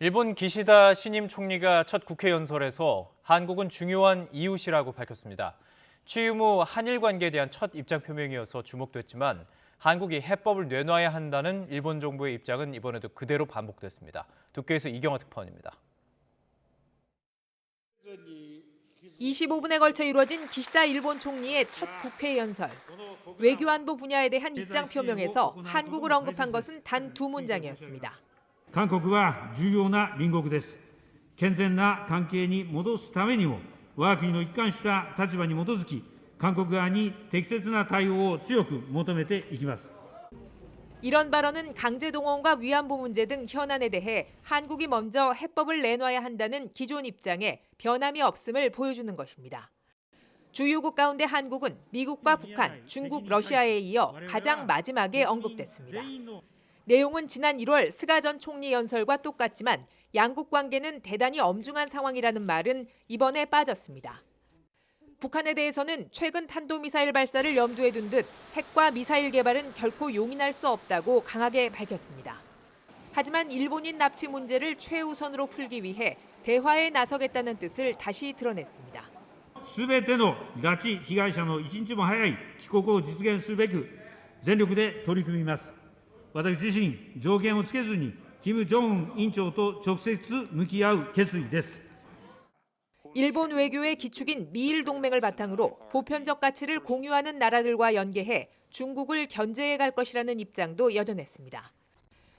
일본 기시다 신임 총리가 첫 국회 연설에서 한국은 중요한 이웃이라고 밝혔습니다. 취임 후 한일 관계에 대한 첫 입장 표명이어서 주목됐지만 한국이 해법을 내놔야 한다는 일본 정부의 입장은 이번에도 그대로 반복됐습니다. 도쿄에서 이경화 특파원입니다. 25분에 걸쳐 이루어진 기시다 일본 총리의 첫 국회 연설. 외교안보 분야에 대한 입장 표명에서 한국을 언급한 것은 단 두 문장이었습니다. 韓国は重要な隣国です。健全な関係に戻すためにも、我が国の一貫した立場に基づき、韓国側に適切な対応を強く求めていきます。 이런 발언은 강제동원과 위안부 문제 등 현안에 대해 한국이 먼저 해법을 내놔야 한다는 기존 입장에 변함이 없음을 보여주는 것입니다. 주요국 가운데 한국은 미국과 북한, 중국, 러시아에 이어 가장 마지막에 언급됐습니다. 내용은 지난 1월 스가 전 총리 연설과 똑같지만 양국 관계는 대단히 엄중한 상황이라는 말은 이번에 빠졌습니다. 북한에 대해서는 최근 탄도미사일 발사를 염두에 둔 듯 핵과 미사일 개발은 결코 용인할 수 없다고 강하게 밝혔습니다. 하지만 일본인 납치 문제를 최우선으로 풀기 위해 대화에 나서겠다는 뜻을 다시 드러냈습니다. すべての拉致被害者の一日も早い帰国を実現するべく全力で取り組みます。私自身、条件をつけずに金正恩委員長と直接向き合う決意です。 일본 외교의 기축인 미일 동맹을 바탕으로 보편적 가치를 공유하는 나라들과 연계해 중국을 견제해 갈 것이라는 입장도 여전했습니다.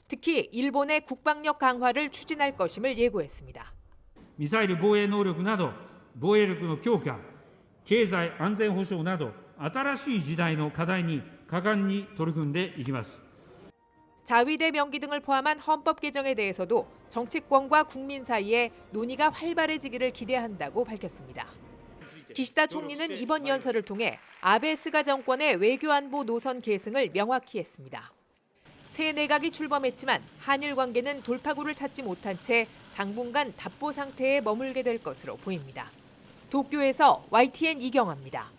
특히 일본의 국방력 강화를 추진할 것임을 예고했습니다. ミサイル防衛能力など防衛力の強化、経済安全保障など新しい時代の課題に果敢に取り組んでいきます。 자위대 명기 등을 포함한 헌법 개정에 대해서도 정치권과 국민 사이에 논의가 활발해지기를 기대한다고 밝혔습니다. 기시다 총리는 이번 연설을 통해 아베 스가 정권의 외교안보 노선 계승을 명확히 했습니다. 새 내각이 출범했지만 한일 관계는 돌파구를 찾지 못한 채 당분간 답보 상태에 머물게 될 것으로 보입니다. 도쿄에서 YTN 이경화입니다.